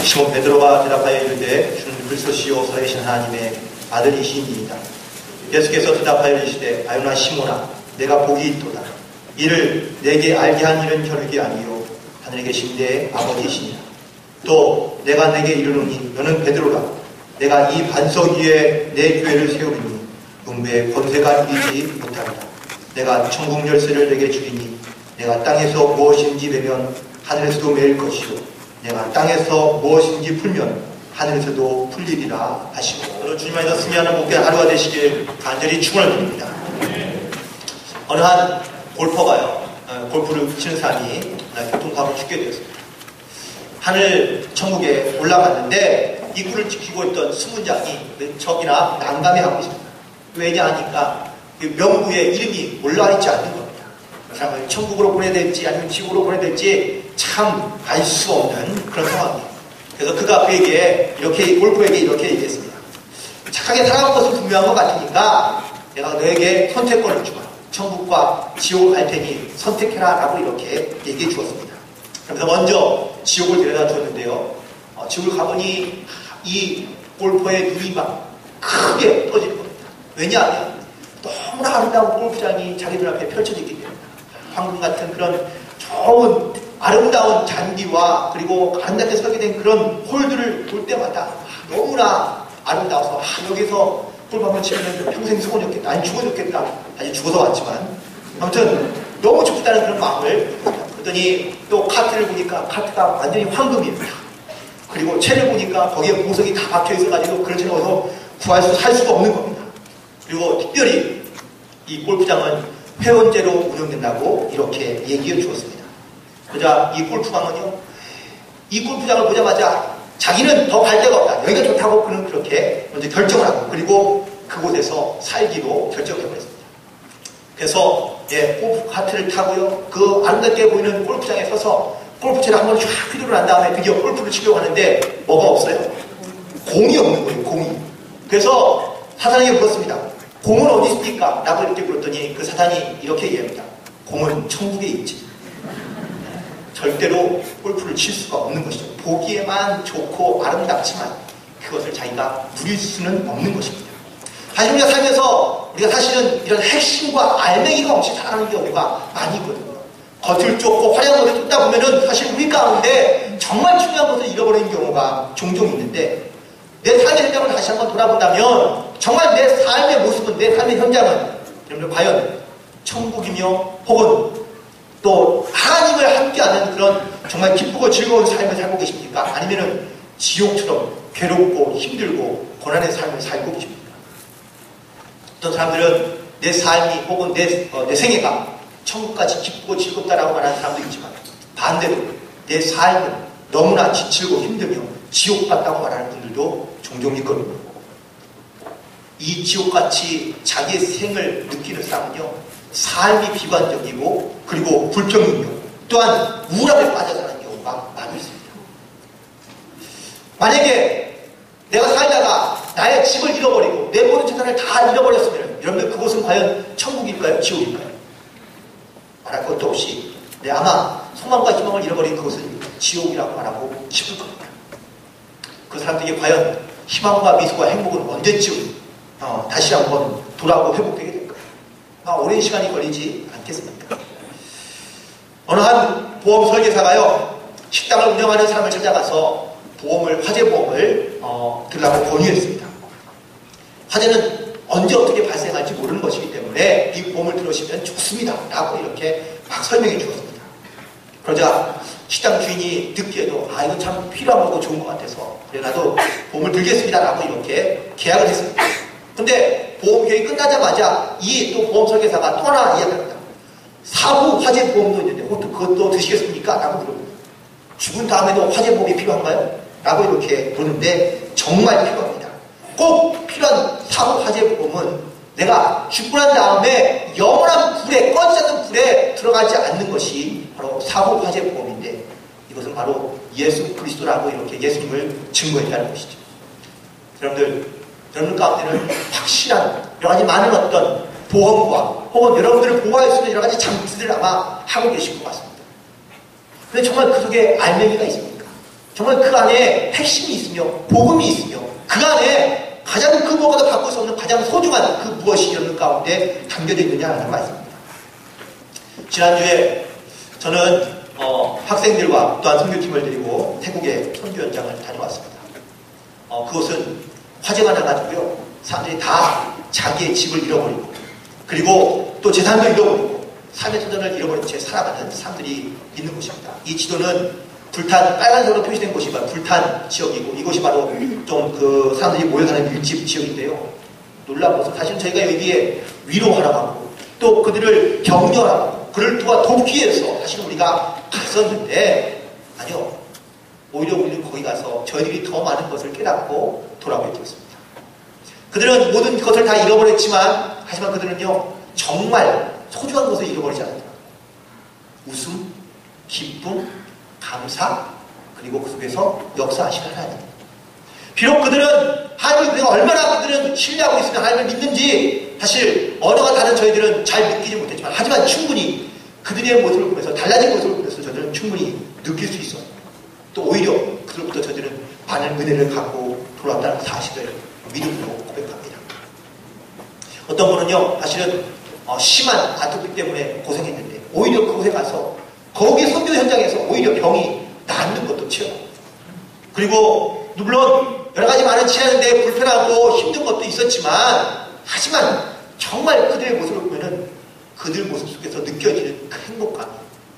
시몬 베드로가 대답하여 이르되 주는 그리스도시요 살아계신 하나님의 아들이시니이다. 예수께서 대답하여 이르시되 아유나 시몬아 내가 복이 있도다. 이를 내게 알게 한 일은 혈육이 아니요 하늘에 계신 내 아버지시니라. 또 내가 내게 이르노니 너는 베드로라. 내가 이 반석 위에 내 교회를 세우리니 음부의 권세가 이기지 못하리라. 내가 천국 열쇠를 내게 주리니 내가 땅에서 무엇인지 매면 하늘에서도 매일 것이요 내가 땅에서 무엇인지 풀면 하늘에서도 풀리리라 하시고, 오늘 주님 안에서 승리하는 목표의 하루가 되시길 간절히 축원을 드립니다. 어느 한 골퍼가요, 골프를 치는 사람이 교통사고로 죽게 되었습니다. 하늘 천국에 올라갔는데 입구를 지키고 있던 수문장이 적이나 난감해 하고 있습니다. 왜냐하니까 명부에 이름이 올라와 있지 않는 겁니다. 그 사람을 천국으로 보내야 될지 아니면 지옥으로 보내야 될지 참 알 수 없는 그런 상황입니다. 그래서 그가 그에게 이렇게, 골프에게 이렇게 얘기했습니다. 착하게 살아가는 것은 분명한 것 같으니까 내가 너에게 선택권을 주마. 천국과 지옥을 갈 테니 선택해라 라고 이렇게 얘기해 주었습니다. 그래서 먼저 지옥을 데려다 주었는데요. 지옥을 가보니 이 골퍼의 눈이 막 크게 떠질 겁니다. 왜냐하면 너무나 아름다운 골프장이 자기들 앞에 펼쳐져 있기 때문에 황금 같은 그런 좋은 아름다운 잔디와 그리고 아름답게 설계된 그런 홀들을 볼 때마다 너무나 아름다워서 여기서 골프 한번 치면 평생 수고 좋겠다. 아니 죽어 좋겠다. 아직 죽어서 왔지만 아무튼 너무 좋다는 그런 마음을 그랬더니 또 카트를 보니까 카트가 완전히 황금입니다. 그리고 채를 보니까 거기에 보석이 다 박혀 있어가지고 그런 채를 어서 살 수가 없는 겁니다. 그리고 특별히 이 골프장은 회원제로 운영된다고 이렇게 얘기해 주었습니다. 그러자 이 골프방은요, 이 골프장을 보자마자 자기는 더 갈 데가 없다. 여기가 좋다고 그는 그렇게 먼저 결정을 하고 그리고 그곳에서 살기로 결정해버렸습니다. 그래서 골프 카트를 타고요, 그 아름답게 보이는 골프장에 서서 골프채를 한번 쫙 휘두르고 난 다음에 드디어 골프를 치려고 하는데 뭐가 없어요? 공이 없는 거예요, 공이. 그래서 사탄에게 물었습니다. 공은 어디 있습니까? 라고 이렇게 물었더니 그 사탄이 이렇게 얘기합니다. 공은 천국에 있지. 절대로 골프를 칠 수가 없는 것이죠. 보기에만 좋고 아름답지만 그것을 자기가 누릴 수는 없는 것입니다. 사실 우리가 살면서 우리가 사실은 이런 핵심과 알맹이가 없이 살아가는 경우가 많이 있거든요. 겉을 쫓고 화려한 것을 쫓다 보면은 사실 우리 가운데 정말 중요한 것을 잃어버리는 경우가 종종 있는데, 내 삶의 현장을 다시 한번 돌아본다면 정말 내 삶의 모습은, 내 삶의 현장은 여러분들 과연 천국이며 혹은 또 하나님을 함께하는 그런 정말 기쁘고 즐거운 삶을 살고 계십니까? 아니면은 지옥처럼 괴롭고 힘들고 고난의 삶을 살고 계십니까? 어떤 사람들은 내 삶이 혹은 내 생애가 천국까지 기쁘고 즐겁다라고 말하는 사람도 있지만, 반대로 내 삶은 너무나 지치고 힘들며 지옥 같다고 말하는 분들도 종종 있거든요. 이 지옥같이 자기의 생을 느끼는 사람은요, 삶이 비관적이고 그리고 불평이며 또한 우울함에 빠져 사는 경우가 많이 있습니다. 만약에 내가 살다가 나의 집을 잃어버리고 내 모든 재산을 다 잃어버렸으면 여러분들 그곳은 과연 천국일까요? 지옥일까요? 말할 것도 없이 아마 소망과 희망을 잃어버린 그곳은 지옥이라고 말하고 싶을 겁니다. 그 사람들에게 과연 희망과 미소와 행복은 언제쯤 다시 한번 돌아오고 회복되게 될까요? 오랜 시간이 걸리지 않겠습니까? 어느 한 보험 설계사가요, 식당을 운영하는 사람을 찾아가서 화재보험을 들라고 권유했습니다. 화재는 언제 어떻게 발생할지 모르는 것이기 때문에 이 보험을 들으시면 좋습니다 라고 이렇게 막 설명해 주었습니다. 그러자 식당 주인이 듣기에도 이거 참 필요한 거고 좋은 것 같아서 그래 나도 보험을 들겠습니다 라고 이렇게 계약을 했습니다. 근데 보험 계획이 끝나자마자 이 또 보험 설계사가 또 하나 이야기합니다. 사후 화재 보험도 있는데 그것도 드시겠습니까? 라고 물어봅니다. 죽은 다음에도 화재 보험이 필요한가요? 라고 이렇게 보는데 정말 필요합니다. 꼭 필요한 사후 화재 보험은 내가 죽고 난 다음에 영원한 불에, 꺼지지 않는 불에 들어가지 않는 것이 바로 사후 화재 보험인데, 이것은 바로 예수 그리스도라고 이렇게 예수님을 증거했다는 것이죠. 여러분 가운데는 확실한 여러 가지 많은 어떤 보험과 혹은 여러분들을 보호할 수 있는 여러 가지 장치들을 아마 하고 계실 것 같습니다. 근데 정말 그 속에 알맹이가 있습니까? 정말 그 안에 핵심이 있으며 복음이 있으며 그 안에 가장 그 무엇과도 바꿀 수 없는 가장 소중한 그 무엇이 있는 가운데 담겨져 있느냐는 말씀입니다. 지난주에 저는 학생들과 또한 선교팀을 데리고 태국의 선교 현장을 다녀왔습니다. 그것은 화재가 나가지고요. 사람들이 다 자기의 집을 잃어버리고 그리고 또 재산도 잃어버리고 삶의 터전을 잃어버린 채 살아가는 사람들이 있는 곳입니다. 이 지도는 불탄, 빨간색으로 표시된 곳이 바로 불탄 지역이고 이곳이 바로 좀 그 사람들이 모여 사는 밀집 지역인데요. 놀라운 것은 사실 저희가 여기에 위로하라고 하고 또 그들을 격려하라고 그를 돕기 위해서 사실 우리가 갔었는데 아니요. 오히려 우리는 거기 가서 저희들이 더 많은 것을 깨닫고 돌아오게 되었습니다. 그들은 모든 것을 다 잃어버렸지만 하지만 그들은요 정말 소중한 것을 잃어버리지 않았다. 웃음, 기쁨, 감사 그리고 그 속에서 역사하시는 하나님. 비록 그들은 하나님을 얼마나 그들은 신뢰하고 있으면 하나님을 믿는지 사실 언어가 다른 저희들은 잘 느끼지 못했지만 하지만 충분히 그들의 모습을 보면서 달라진 모습을 보면서 저들은 충분히 느낄 수 있어요. 또 오히려 그들부터 저들은 많은 은혜를 갖고 돌아왔다는 사실을 믿음으로 고백합니다. 어떤 분은요 사실은 심한 아토피 때문에 고생했는데 오히려 그곳에 가서 거기 선교 현장에서 오히려 병이 낫는 것도 체험하고 그리고 물론 여러 가지 많은 치료하는데 불편하고 힘든 것도 있었지만 하지만 정말 그들의 모습을 보면은 그들 모습 속에서 느껴지는 그 행복감,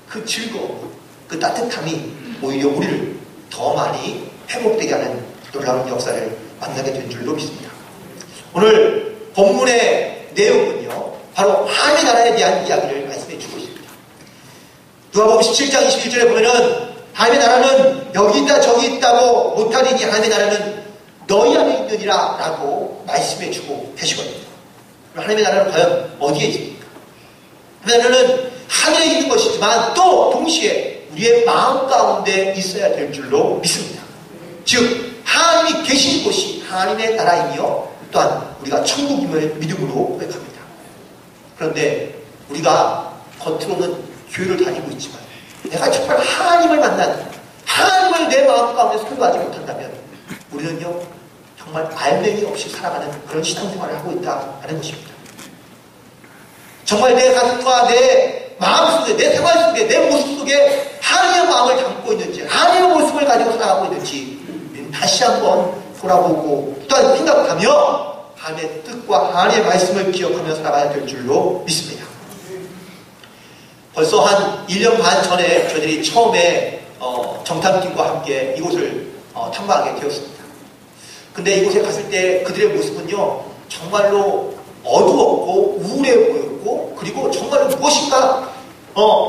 그 즐거움, 그 따뜻함이 오히려 우리를 더 많이 회복되게 하는 놀라운 역사를 만나게 된 줄로 믿습니다. 오늘 본문의 내용은요 바로 하나님의 나라에 대한 이야기를 말씀해 주고 있습니다. 누가복음 17장 21절에 보면은 하나님의 나라는 여기 있다 저기 있다고 못하리니 하나님의 나라는 너희 안에 있느니라 라고 말씀해 주고 계시거든요. 하나님의 나라는 과연 어디에 있습니까? 하나님의 나라는 하늘에 있는 것이지만 또 동시에 우리의 마음 가운데 있어야 될 줄로 믿습니다. 즉 하나님이 계신 곳이 하나님의 나라이며 또한 우리가 천국임을 믿음으로 고백합니다. 그런데 우리가 겉으로는 교회를 다니고 있지만 내가 정말 하나님을 만나는 하나님을 내 마음 가운데 소유하지 못한다면 우리는요 정말 알맹이 없이 살아가는 그런 신앙생활을 하고 있다는 것입니다. 정말 내 가슴과 내 마음 속에 내 생활 속에 내 모습 속에 하나님의 마음을 담고 있는지 하나님의 모습을 가지고 살아가고 있는지 다시 한번 돌아보고 또한 생각하며 하나님의 뜻과 하나님의 말씀을 기억하며 살아가야 될 줄로 믿습니다. 벌써 한 1년 반 전에 저희들이 처음에 정탐팀과 함께 이곳을 탐방하게 되었습니다. 근데 이곳에 갔을 때 그들의 모습은요 정말로 어두웠고 우울해 보였고 그리고 정말로 무엇인가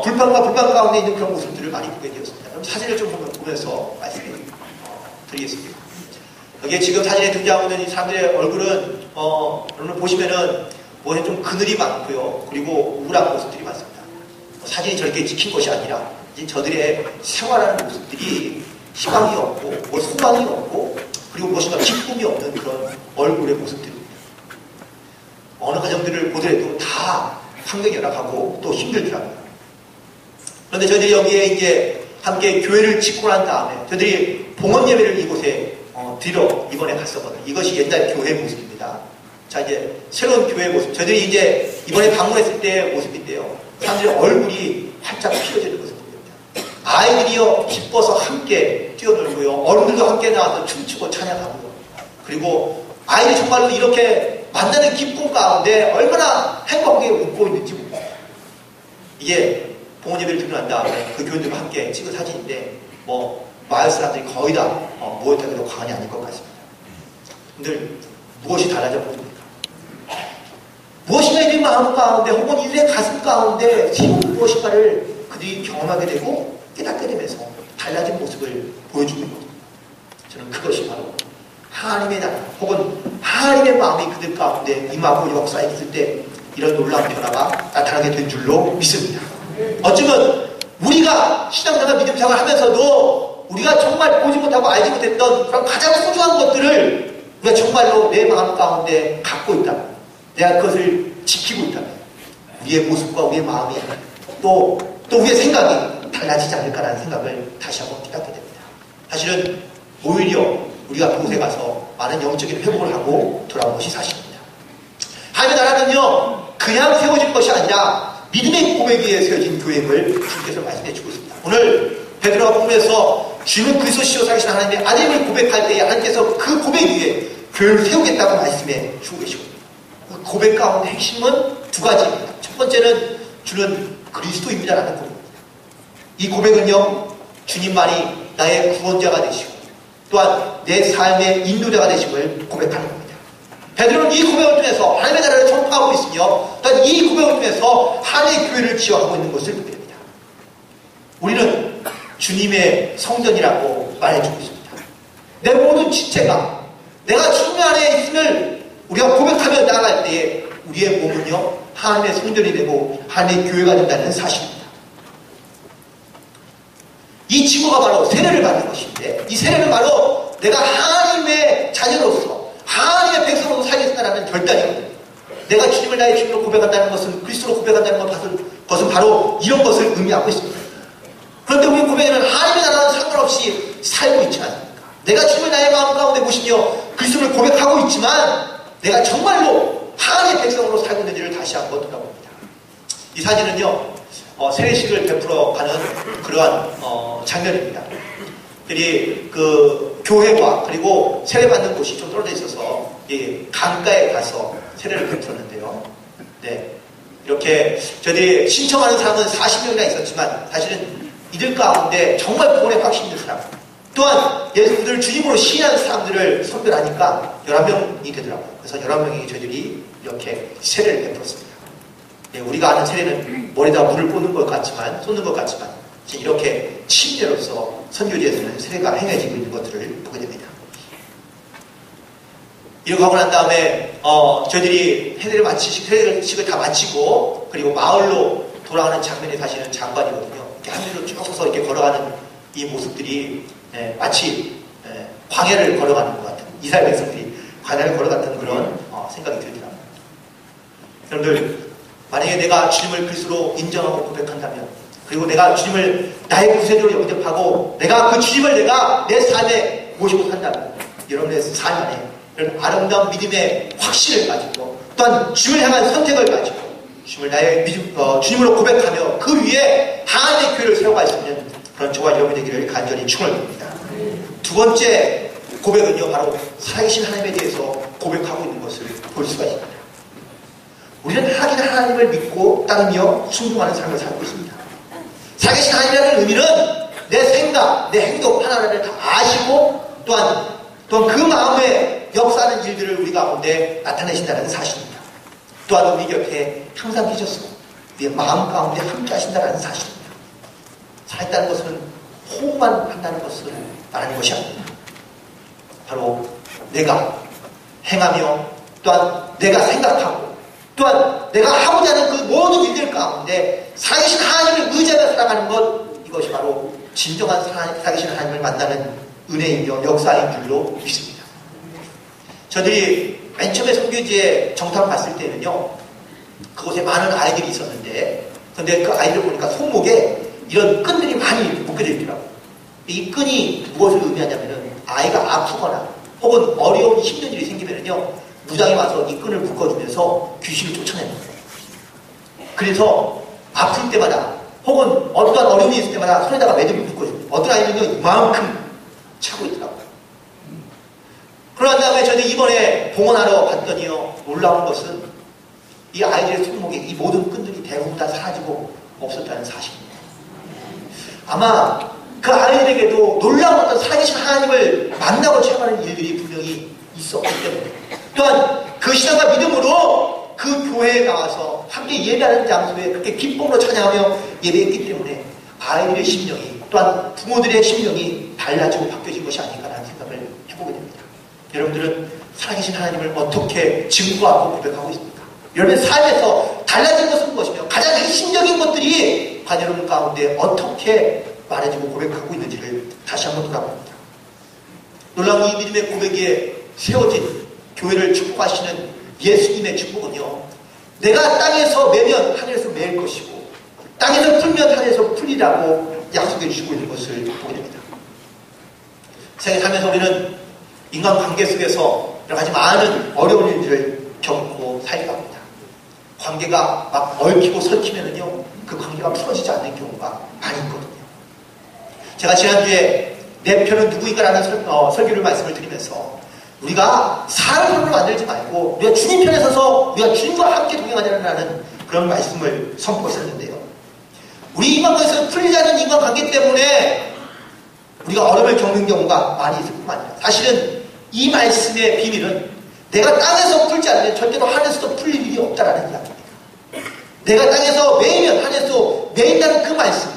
불평과 불만 가운데 있는 그런 모습들을 많이 보게 되었습니다. 그럼 사진을 좀 보면서 말씀을 드리겠습니다. 여기에 지금 사진에 등장하고 있는 이 사람들의 얼굴은 여러분 보시면은 뭐에 좀 그늘이 많고요. 그리고 우울한 모습들이 많습니다. 사진이 저렇게 찍힌 것이 아니라 이제 저들의 생활하는 모습들이 희망이 없고 뭐 소망이 없고 그리고 무엇인가 기쁨이 없는 그런 얼굴의 모습들입니다. 어느 가정들을 보더라도 다 환경이 열악하고 또 힘들더라고요. 그런데 저희들이 여기에 이제 함께 교회를 짓고 난 다음에 저희들이 봉헌 예배를 이곳에 드리러 이번에 갔었거든요. 이것이 옛날 교회 모습입니다. 자 이제 새로운 교회 모습. 저희들이 이제 이번에 방문했을 때 모습인데요. 사람들의 얼굴이 활짝 피어지는 모습입니다. 아이들이요 기뻐서 함께 뛰어놀고요. 어른들도 함께 나와서 춤추고 찬양하고요. 그리고 아이들이 정말로 이렇게 만나는 기쁨 가운데 얼마나 행복하게 웃고 있는지 봅니다. 이게 봉헌 예배를 드리고 난 다음에 그 교인들과 함께 찍은 사진인데 마을 사람들이 거의 다 모였다고 해도 과언이 아닐 것 같습니다. 근데 무엇이 달라져 보입니까? 무엇인가 이들의 마음 가운데 혹은 이들의 가슴 가운데 새로운 무엇인가를 그들이 경험하게 되고 깨닫게 되면서 달라진 모습을 보여주고 있는 겁니다. 저는 그것이 바로 하나님의 나라 혹은 하나님의 마음이 그들 가운데 임하고 역사했을 때 이런 놀라운 변화가 나타나게 된 줄로 믿습니다. 어쩌면 우리가 신앙생활 믿음생활 하면서도 우리가 정말 보지 못하고 알지 못했던 그런 가장 소중한 것들을 우리가 정말로 내 마음 가운데 갖고 있다. 내가 그것을 지키고 있다면 우리의 모습과 우리의 마음이 또 우리의 생각이 달라지지 않을까라는 생각을 다시 한번 깨닫게 됩니다. 사실은 오히려 우리가 그곳에 가서 많은 영적인 회복을 하고 돌아온 것이 사실입니다. 하나님의 나라는요, 그냥 세워질 것이 아니라 믿음의 고백 위에 세워진 교회임을 주님께서 말씀해 주고 있습니다. 오늘 베드로가 본문에서 주님은 그리스도시요 살아계신 하나님의 아들임을 고백할 때에 하나님께서 그 고백 위에 교회를 세우겠다고 말씀해 주고 계시거든요. 그 고백 가운데 핵심은 두 가지입니다. 첫 번째는 주는 그리스도입니다라는 고백입니다. 이 고백은요, 주님만이 나의 구원자가 되시고 또한 내 삶의 인도자가 되심을 고백하는 겁니다. 베드로는 이 고백을 통해서 하나님의 나라를 전파하고 있으며 또한 이 고백을 통해서 하나님의 교회를 지어가고 있는 것을 보게 됩니다. 우리는 주님의 성전이라고 말해주고 있습니다. 내 모든 지체가 내가 주님 안에 있음을 우리가 고백하며 나아갈 때에 우리의 몸은요, 하나님의 성전이 되고 하나님의 교회가 된다는 사실입니다. 이 지구가 바로 세례를 받는 것인데, 이 세례는 바로 내가 하나님의 자녀로서 하나님의 백성으로 살겠다는 결단이거든요. 내가 주님을 나의 주님으로 고백한다는 것은, 그리스도로 고백한다는 것은 바로 이런 것을 의미하고 있습니다. 그런데 우리 고백에는 하나님의 나라는 상관없이 살고 있지 않습니까? 내가 주님을 나의 마음 가운데 모시며 그리스도를 고백하고 있지만 내가 정말로 하나님의 백성으로 살고 있는지를 다시 한번 돌아봅니다. 이 사진은요, 세례식을 베풀어 가는 그러한 장면입니다. 그 교회와 그리고 세례받는 곳이 좀 떨어져 있어서 강가에 가서 세례를 베풀었는데요. 네, 이렇게 저희들이 신청하는 사람은 40명이나 있었지만 사실은 이들 가운데 정말 구원에 확신 있는 사람, 또한 예수님을 주님으로 시인한 사람들을 선별하니까 11명이 되더라고요. 그래서 11명이 저희들이 이렇게 세례를 베풀었습니다. 네, 우리가 아는 세례는 머리에다 물을 쏟는 것 같지만 이렇게 침례로서 선교지에서는 세례가 행해지고 있는 것들을 보게 됩니다. 이렇게 하고 난 다음에 저희들이 세례식을 다 마치고 그리고 마을로 돌아가는 장면이 사실은 장관이거든요. 이렇게 하늘로 쭉 서서 이렇게 걸어가는 이 모습들이 마치 광야를 걸어가는 것 같은, 이스라엘 백성들이 광야를 걸어갔던 그런 생각이 들더라고요. 여러분들, 만약에 내가 주님을 그리스도로 인정하고 고백한다면, 그리고 내가 주님을 나의 구세주로 영접하고 내가 그 주님을 내가 내 삶에 모시고 산다면, 여러분의 삶 안에 이런 아름다운 믿음의 확신을 가지고 또한 주님을 향한 선택을 가지고 주님을 나의 주님으로 고백하며 그 위에 하나님의 교회를 세워갈 수 있는 그런 저와 여러분이 되기를 간절히 축원드립니다. 두 번째 고백은요, 바로 살아계신 하나님에 대해서 고백하고 있는 것을 볼 수가 있습니다. 우리는 하나님을 믿고 따르며 순종하는 삶을 살고 있습니다. 살아계신 하나님이라는 의미는 내 생각, 내 행동 하나하나를 다 아시고 또한 그 마음에 역사하는 일들을 우리 가운데 나타내신다는 사실입니다. 또한 우리 곁에 항상 계셔서 우리의 마음 가운데 함께 하신다는 사실입니다. 살아있다는 것은 호흡만 한다는 것을 말하는 것이 아닙니다. 바로 내가 행하며 또한 내가 생각하고 또한 내가 하고자 하는 그 모든 일들 가운데 살아계신 하나님을 의지하며 살아가는 것, 이것이 바로 진정한 살아계신 하나님을 만나는 은혜이며 역사인 줄로 믿습니다. 저들이 맨 처음에 선교지에 정탐 갔을 때는요, 그곳에 많은 아이들이 있었는데, 근데 그 아이들 보니까 손목에 이런 끈들이 많이 묶여져 있더라고요. 이 끈이 무엇을 의미하냐면은 아이가 아프거나 혹은 어려운 힘든 일이 생기면은요, 무당이 와서 이 끈을 묶어주면서 귀신을 쫓아내는 거예요. 그래서 아플 때마다 혹은 어떠한 어려움이 있을 때마다 손에다가 매듭을 묶어줍니다. 어떤 아이는요, 이만큼 차고 있더라고요. 그러한 다음에 저는 이번에 봉헌하러 갔더니요, 놀라운 것은 이 아이들의 손목에 이 모든 끈들이 대부분 다 사라지고 없었다는 사실입니다. 아마 그 아이들에게도 놀라운 어떤 살아계신 하나님을 만나고 체험하는 일들이 분명히 있었기 때문에, 또한 그 신앙과 믿음으로 그 교회에 나와서 함께 예배하는 장소에 그렇게 기쁨으로 찬양하며 예배했기 때문에 아이들의 심령이 또한 부모들의 심령이 달라지고 바뀌어진 것이 아닌가라는 생각을 해보게 됩니다. 여러분들은 살아계신 하나님을 어떻게 증거하고 고백하고 있습니까? 여러분의 삶에서 달라진 것은 무엇이며 가장 핵심적인 것들이 관 여러분 가운데 어떻게 말해주고 고백하고 있는지를 다시 한번 돌아봅니다. 놀라운 이 믿음의 고백에 세워진 교회를 축복하시는 예수님의 축복은요, 내가 땅에서 매면 하늘에서 매일 것이고 땅에서 풀면 하늘에서 풀리라고 약속해 주시고 있는 것을 보게 됩니다. 세상에 살면서 우리는 인간관계 속에서 여러 가지 많은 어려운 일들을 겪고 살게 합니다. 관계가 막 얽히고 설키면은요, 그 관계가 풀어지지 않는 경우가 많이 있거든요. 제가 지난주에 내 편은 누구인가라는 설교를 말씀을 드리면서 우리가 사람 편으로 만들지 말고 우리가 주님 편에 서서 우리가 주님과 함께 동행하자는 그런 말씀을 선포했었는데요. 우리 인간관계에서 풀리지 않는 인간관계 때문에 우리가 어려움을 겪는 경우가 많이 있을 뿐만 아니라 사실은 이 말씀의 비밀은 내가 땅에서 풀지 않으면 절대로 하늘에서도 풀릴 일이 없다라는 이야기입니다. 내가 땅에서 매이면 하늘에서 매인다는 그 말씀,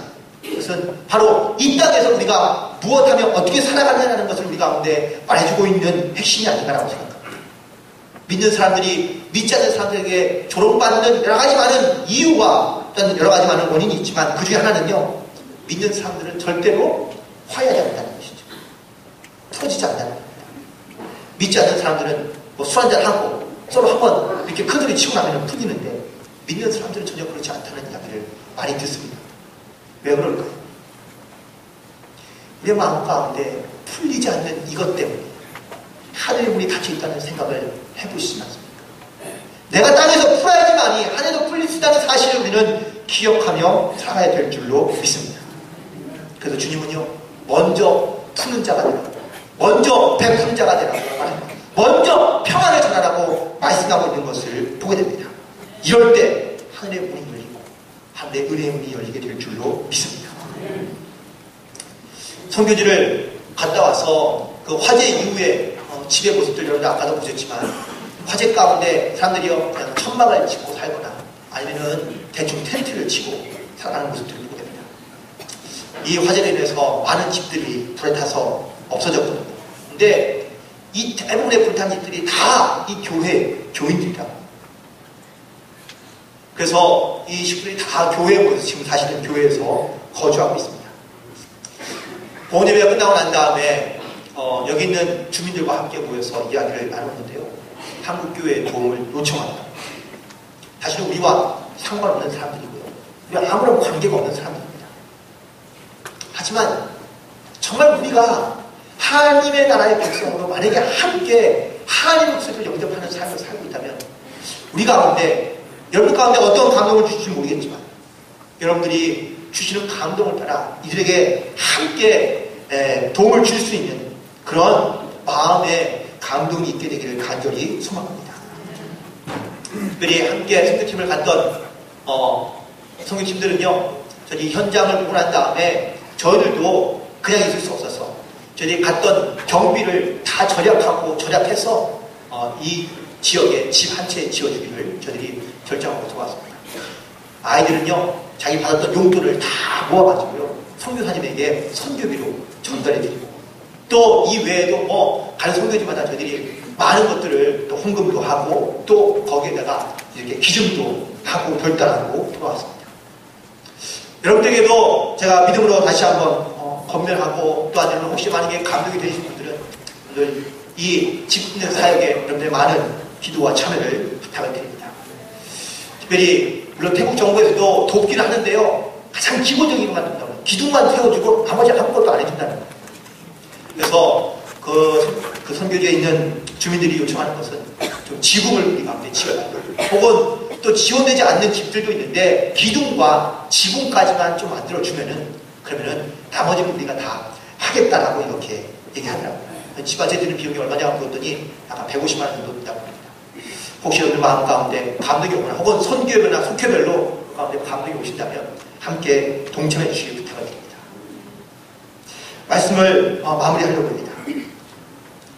그것은 바로 이 땅에서 우리가 무엇하며 어떻게 살아가느냐는 것을 우리 가운데 말해주고 있는 핵심이 아닌가라고 생각합니다. 믿는 사람들이 믿지 않는 사람들에게 조롱받는 여러 가지 많은 이유와 또는 여러 가지 많은 원인이 있지만 그 중에 하나는요, 믿는 사람들은 절대로 화해하지 않는다는 것이죠. 풀어지지 않는다는 겁니다. 믿지 않는 사람들은 뭐 술 한잔하고 서로 한번 이렇게 큰 소리 치고 나면 풀리는데 믿는 사람들은 전혀 그렇지 않다는 이야기를 많이 듣습니다. 왜 그럴까요? 우리의 마음 가운데 풀리지 않는 이것 때문에 하늘의 문이 닫혀 있다는 생각을 해보시지 않습니까? 내가 땅에서 풀어야지만이 하늘에도 풀릴 수 있다는 사실을 우리는 기억하며 살아야 될 줄로 믿습니다. 그래서 주님은요, 먼저 푸는 자가 되라고, 먼저 베푸는 자가 되라고 말합니다. 먼저 평안을 전하라고 말씀하고 있는 것을 보게 됩니다. 이럴 때 하늘의 문이 열리고 하늘의 은혜의 문이 열리게 될 줄로 믿습니다. 선교지를 갔다 와서 그 화재 이후에 집의 모습들 여러분들 아까도 보셨지만 화재 가운데 사람들이요 그냥 천막을 치고 살거나 아니면은 대충 텐트를 치고 살아가는 모습들을 보게 됩니다. 이 화재로 인해서 많은 집들이 불에 타서 없어졌거든요. 근데 이 대부분의 불탄 집들이 다 이 교인들이라고. 그래서 이 식구들이 다 교회에 모여서 지금 사실은 교회에서 거주하고 있습니다. 보훈 예배가 끝나고 난 다음에 여기 있는 주민들과 함께 모여서 이야기를 나눴는데요. 한국교회의 도움을 요청합니다. 사실은 우리와 상관없는 사람들이고요. 우리와 아무런 관계가 없는 사람들입니다. 하지만 정말 우리가 하나님의 나라의 백성으로 만약에 함께 하나님의 목소리를 영접하는 삶을 살고 있다면 우리 가운데, 여러분 가운데 어떤 감동을 주실지 모르겠지만 여러분들이 주시는 감동을 따라 이들에게 함께 도움을 줄 수 있는 그런 마음의 감동이 있게 되기를 간절히 소망합니다. 특별히 함께 선교팀을 갔던 선교팀들은요, 저희 현장을 보고 난 다음에 저희들도 그냥 있을 수 없어서 저희들이 갔던 경비를 다 절약해서 이 지역에 집 한 채 지어주기를 저희들이 결정하고 들어왔습니다. 아이들은요, 자기 받았던 용돈을 다 모아가지고요, 선교사님에게 선교비로 전달해드리고, 또 이 외에도 가는 선교지마다 저희들이 많은 것들을 또 헌금도 하고, 또 거기에다가 이렇게 기증도 하고 결단하고 들어왔습니다. 여러분들에게도 제가 믿음으로 다시 한번 건면하고, 또 아니면 혹시 만약에 감동이 되신 분들은 오늘 이 집있는 사역에 여러분들의 많은 기도와 참여를 부탁을 드립니다. 특별히 물론 태국 정부에서도 돕기는 하는데요, 가장 기본적인 것만 된다면 기둥만 세워주고 나머지 아무것도 안 해준다는 거예요. 그래서 그 선교지에 있는 주민들이 요청하는 것은 좀 지붕을 우리 가운데 지어달라고, 혹은 또 지원되지 않는 집들도 있는데 기둥과 지붕까지만 좀 만들어주면은, 그러면은 나머지는 우리가 다 하겠다라고 이렇게 얘기하더라고요. 집 한 채 드는 비용이 얼마냐고 물었더니 아마 150만 원 정도 된다고 합니다. 혹시 여러분 마음 가운데 감동이 오거나 혹은 선교별이나 속회별로 가운데 감동이 오신다면 함께 동참해 주시길 부탁을 드립니다. 말씀을 마무리하려고 합니다.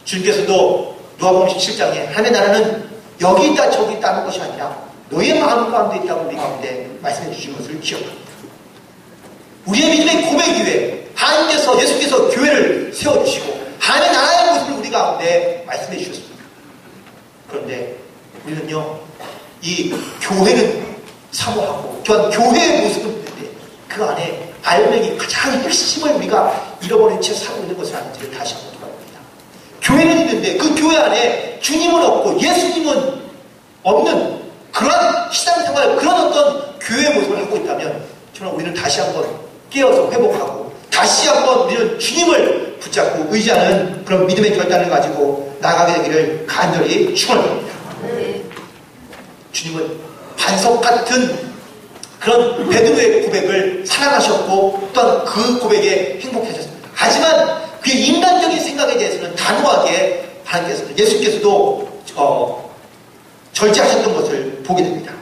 주님께서도 누가복음 17장에 하나님의 나라는 여기 있다 저기 있다는 것이 아니라 너희의 마음 가운데 있다고 우리 가운데 말씀해 주신 것을 기억합니다. 우리의 믿음의 고백 위에 하나님께서, 예수께서 교회를 세워주시고 하나님의 나라의 모습을 우리 가운데 말씀해 주셨습니다. 그런데 우리는요, 이 교회는 사모하고 또한 교회의 모습은 있는데 그 안에 알맹이 가장 핵심을 우리가 잃어버린 채 살고 있는 것을 아는지를 다시 한번 돌아봅니다. 교회는 있는데 그 교회 안에 주님은 없고 예수님은 없는 그런 신앙생활, 그런 어떤 교회의 모습을 하고 있다면 저는 우리는 다시 한번 깨어서 회복하고 다시 한번 우리는 주님을 붙잡고 의지하는 그런 믿음의 결단을 가지고 나가게 되기를 간절히 축원합니다. 주님은 반석 같은 그런 베드로의 고백을 사랑하셨고 또한 그 고백에 행복해하셨습니다. 하지만 그의 인간적인 생각에 대해서는 단호하게 하나님께서는 예수께서도 절제하셨던 것을 보게 됩니다.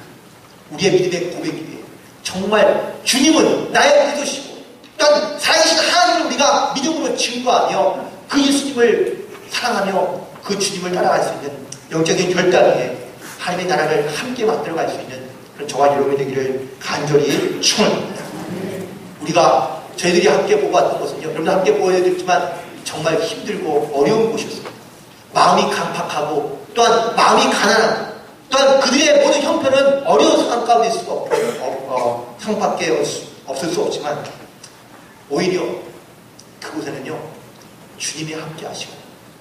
우리의 믿음의 고백 위에 정말 주님은 나의 그리스도시고 또한 살아계신 하나님을 우리가 믿음으로 증거하며 그 예수님을 사랑하며 그 주님을 따라갈 수 있는 영적인 결단 위에 하나님의 나라를 함께 만들어갈 수 있는 그런 저와 여러분이 되기를 간절히 축원합니다. 우리가 저희들이 함께 보고 왔던 것은요, 여러분 함께 보여드렸지만 정말 힘들고 어려운 곳이었습니다. 마음이 강팍하고 또한 마음이 가난하고 또한 그들의 모든 형편은 어려운 상황 가운데 있을 수가 없고 상밖에 없을 수 없지만 오히려 그곳에는요 주님이 함께 하시고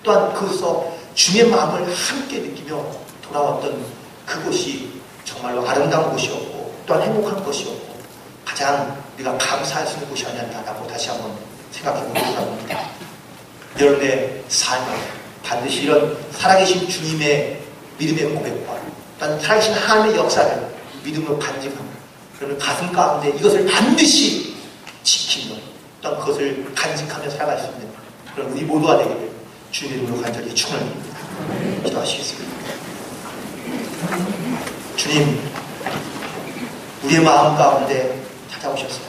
또한 그곳에서 주님의 마음을 함께 느끼며 돌아왔던 그곳이 정말로 아름다운 곳이었고 또한 행복한 곳이었고 가장 우리가 감사할 수 있는 곳이 아니었나라고 다시 한번 생각해보고 합니다. 여러분의 삶에 반드시 이런 살아계신 주님의 믿음의 고백과 또한 살아계신 하나님의 역사를 믿음으로 간직하며 여러분 가슴 가운데 이것을 반드시 지키며 또한 그것을 간직하며 살아갈 수 있는 그런 우리 모두가 되기를 주님의 이름으로 간절히 축원합니다. 기도하시겠습니다. 주님, 우리의 마음 가운데 찾아오셨어요.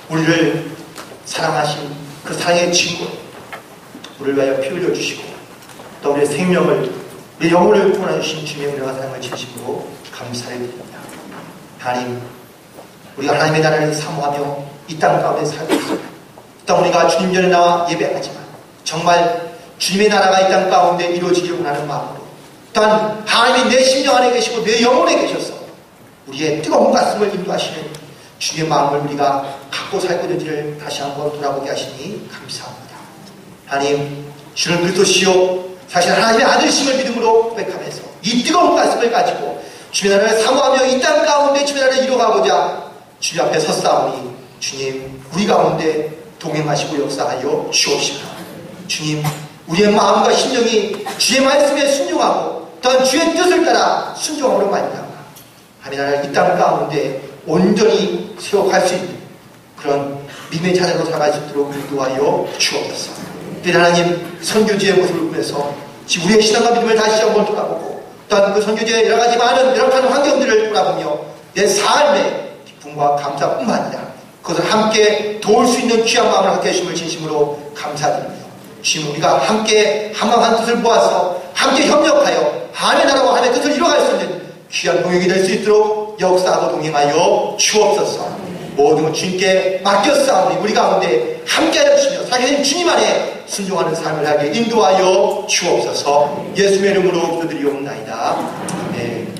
우리를 사랑하신 그 사랑의 친구, 우리를 위하여 피 흘려주시고 또 우리의 생명을, 우리의 영혼을 구원해주신 주님의 은혜와 사랑을 진심으로 감사를 드립니다. 하나님, 우리가 하나님의 나라를 사모하며 이 땅 가운데 살고 있습니다. 또 우리가 주님 전에 나와 예배하지만 정말 주님의 나라가 이 땅 가운데 이루어지기를 원하는 마음으로 또한 하나님이 내 심령 안에 계시고 내 영혼에 계셔서 우리의 뜨거운 가슴을 인도하시는 주님의 마음을 우리가 갖고 살고 있는지를 다시 한번 돌아보게 하시니 감사합니다. 하나님, 주는 그리스도시요 사실 하나님의 아들심을 믿음으로 고백하면서 이 뜨거운 가슴을 가지고 주님의 나라를 사모하며 이 땅 가운데 주님의 나라를 이루어가고자 주님 앞에 섰사오니 주님, 우리 가운데 동행하시고 역사하여 주옵시다. 주님, 우리의 마음과 심령이 주의 말씀에 순종하고 또한 주의 뜻을 따라 순종함으로 말미암아 하나님의 나라를 이 땅 가운데 온전히 세워갈 수 있는 그런 믿음의 자녀로 살아갈 수 있도록 인도하여 주옵소서. 하나님, 선교지의 모습을 보면서 지금 우리의 신앙과 믿음을 다시 한번 돌아보고 또한 그 선교지의 여러 가지 많은 열악한 환경들을 돌아보며 내 삶의 기쁨과 감사뿐만 아니라 그것을 함께 도울 수 있는 귀한 마음을 갖게 해주심을 진심으로 감사드립니다. 주님, 우리가 함께 한마음 뜻을 모아서 함께 협력하여 하나님의 나라와 하나님의 뜻을 이루어갈 수 있는 귀한 동역이 될 수 있도록 역사하고 동행하여 주옵소서. 모든 것 주님께 맡겼사오니 우리 가운데 함께하여 주시며 살아계신 주님 안에 순종하는 삶을 하게 인도하여 주옵소서. 예수의 이름으로 기도드리옵나이다. 아멘.